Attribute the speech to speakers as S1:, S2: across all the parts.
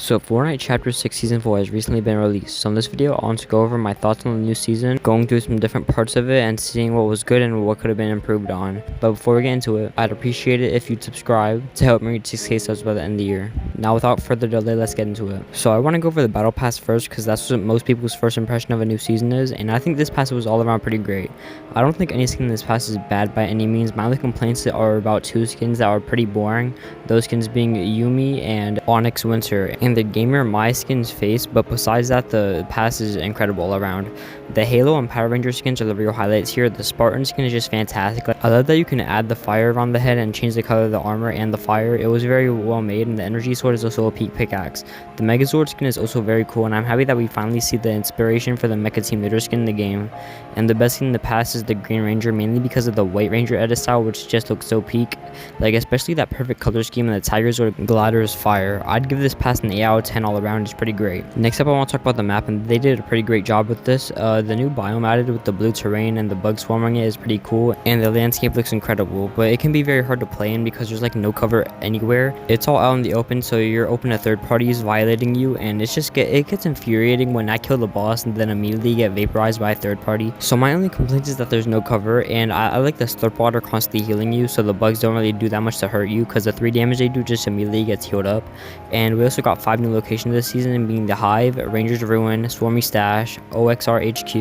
S1: So Fortnite Chapter 6 Season 4 has recently been released. So in this video, I want to go over my thoughts on the new season, going through some different parts of it and seeing what was good and what could have been improved on. But before we get into it, I'd appreciate it if you'd subscribe to help me reach 6K subs by the end of the year. Now without further delay, let's get into it. So I want to go over the Battle Pass first because that's what most people's first impression of a new season is, and I think this pass was all around pretty great. I don't think any skin in this pass is bad by any means. My only complaints are about two skins that are pretty boring, those skins being Yumi and Onyx Winter, and the Gamer My skin's face, but besides that, the pass is incredible all around. The Halo and Power Ranger skins are the real highlights here. The Spartan skin is just fantastic. I love that you can add the fire around the head and change the color of the armor and the fire. It was very well made, and the energy sword is also a peak pickaxe. The Megazord skin is also very cool, and I'm happy that we finally see the inspiration for the Mecha Team Leader skin in the game. And the best skin in the past is the Green Ranger, mainly because of the White Ranger edit style, which just looks so peak. Like, especially that perfect color scheme and the Tiger's or Glider's fire. I'd give this pass an 8 out of 10 all around. It's pretty great. Next up, I want to talk about the map, and they did a pretty great job with this. The new biome added with the blue terrain and the bug swarming it is pretty cool, and the landscape looks incredible, but it can be very hard to play in because there's like no cover anywhere. It's all out in the open, so you're open to third parties violating you, and it gets infuriating when I kill the boss and then immediately get vaporized by a third party. So my only complaint is that there's no cover, and I like the slurp water constantly healing you, so the bugs don't really do that much to hurt you because the 3 damage they do just immediately gets healed up. And we also got 5 new locations this season, being the Hive, Ranger's Ruin, Swarmy Stash, OXR HQ,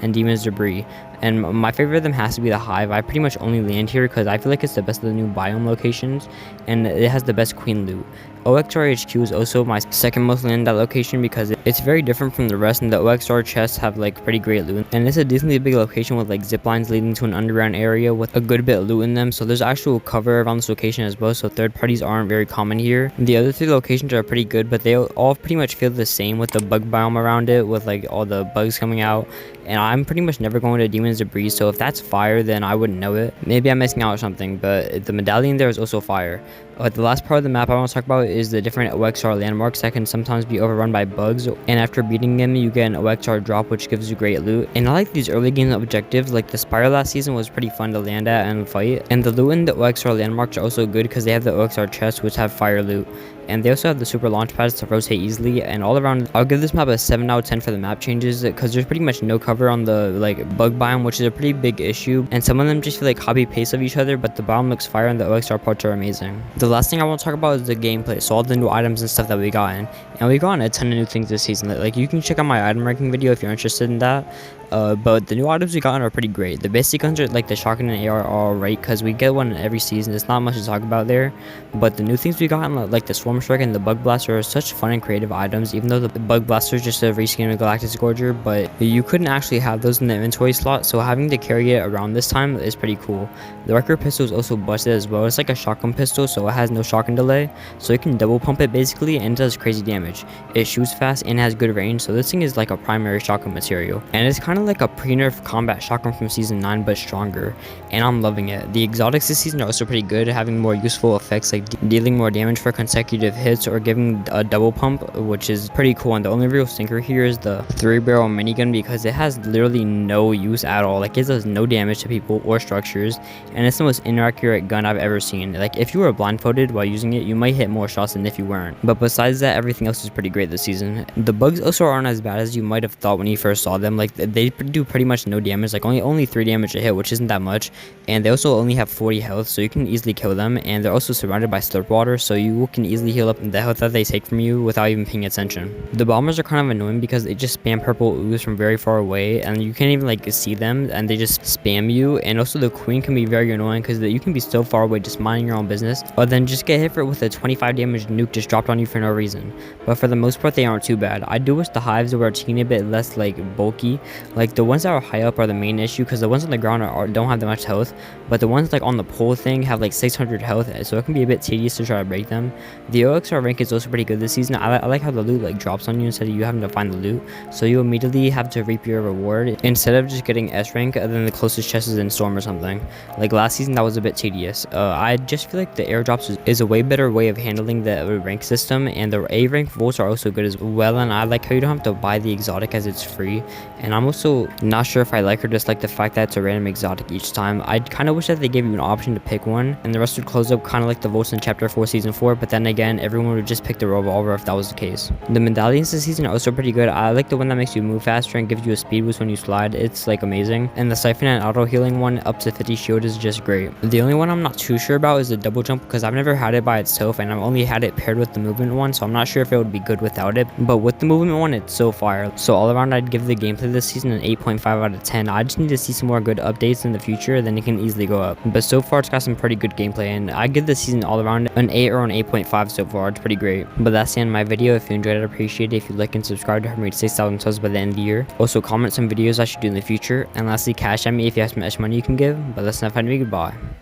S1: and Demon's Debris. And my favorite of them has to be the Hive. I pretty much only land here because I feel like it's the best of the new biome locations, and it has the best queen loot. OXR HQ is also my second most landed location because it's very different from the rest, and the OXR chests have like pretty great loot. And it's a decently big location with like zip lines leading to an underground area with a good bit of loot in them, so there's actual cover around this location as well, so third parties aren't very common here. The other 3 locations are pretty good, but they all pretty much feel the same with the bug biome around it with like all the bugs coming out. And I'm pretty much never going to Demon's Debris, so if that's fire, then I wouldn't know it. Maybe I'm missing out on something, but the medallion there is also fire. The last part of the map I want to talk about is the different OXR landmarks that can sometimes be overrun by bugs, and after beating them, you get an OXR drop, which gives you great loot. And I like these early game objectives, like the Spiral last season was pretty fun to land at and fight. And the loot in the OXR landmarks are also good because they have the OXR chests, which have fire loot. And they also have the super launch pads to rotate easily, and all around I'll give this map a 7 out of 10 for the map changes because there's pretty much no cover on the like bug biome, which is a pretty big issue, and some of them just feel like copy paste of each other, but the biome looks fire and the OXR parts are amazing. The last thing I want to talk about is the gameplay, so all the new items and stuff that we got in, and we got in a ton of new things this season. Like, you can check out my item ranking video if you're interested in that. But the new items we got in are pretty great. The basic guns are like the shotgun and AR are alright because we get one in every season. It's not much to talk about there, but the new things we got in, like the Swarm Strike and the Bug Blaster, are such fun and creative items, even though the Bug Blaster is just a reskin of Galactus Gorger, but you couldn't actually have those in the inventory slot, so having to carry it around this time is pretty cool. The Wrecker pistol is also busted as well. It's like a shotgun pistol, so it has no shotgun delay, so you can double pump it basically, and it does crazy damage. It shoots fast and has good range, so this thing is like a primary shotgun material, and it's kind of like a pre-nerf combat shotgun from season 9 but stronger, and I'm loving it. The exotics this season are also pretty good, having more useful effects like dealing more damage for consecutive hits or giving a double pump, which is pretty cool. And the only real stinker here is the 3-barrel minigun because it has literally no use at all. Like, it does no damage to people or structures, and it's the most inaccurate gun I've ever seen. Like, if you were blindfolded while using it, you might hit more shots than if you weren't, but besides that, everything else is pretty great this season. The bugs also aren't as bad as you might have thought when you first saw them. Like, they do pretty much no damage, like only 3 damage a hit, which isn't that much, and they also only have 40 health, so you can easily kill them, and they're also surrounded by slurp water, so you can easily heal up the health that they take from you without even paying attention. The bombers are kind of annoying because they just spam purple ooze from very far away, and you can't even like see them, and they just spam you. And also the queen can be very annoying because you can be so far away just minding your own business, or then just get hit for it with a 25 damage nuke just dropped on you for no reason. But for the most part, they aren't too bad. I do wish the hives were a teeny bit less like bulky. Like, the ones that are high up are the main issue because the ones on the ground don't have that much health, but the ones like on the pole thing have like 600 health, so it can be a bit tedious to try to break them. The OXR rank is also pretty good this season. I like how the loot like drops on you instead of you having to find the loot, so you immediately have to reap your reward instead of just getting S rank and then the closest chest is in Storm or something. Like last season, that was a bit tedious. I just feel like the airdrops is a way better way of handling the rank system, and the A rank vaults are also good as well, and I like how you don't have to buy the exotic as it's free. And I'm also not sure if I like or dislike the fact that it's a random exotic each time. I kind of wish that they gave you an option to pick one, and the rest would close up kind of like the vaults in Chapter 4 Season 4, but then again, then everyone would just pick the revolver if that was the case. The medallions this season are also pretty good. I like the one that makes you move faster and gives you a speed boost when you slide. It's like amazing. And the siphon and auto healing one up to 50 shield is just great. The only one I'm not too sure about is the double jump, because I've never had it by itself and I've only had it paired with the movement one, so I'm not sure if it would be good without it. But with the movement one, it's so fire. So all around, I'd give the gameplay this season an 8.5 out of 10. I just need to see some more good updates in the future, then it can easily go up. But so far, it's got some pretty good gameplay, and I give this season all around an 8 or an 8.5 so far. It's pretty great. But that's the end of my video. If you enjoyed it, I'd appreciate it if you like and subscribe to help me reach 6,000 subs by the end of the year. Also, comment some videos I should do in the future. And lastly, cash at me if you have some extra money you can give. But that's enough for me. Goodbye.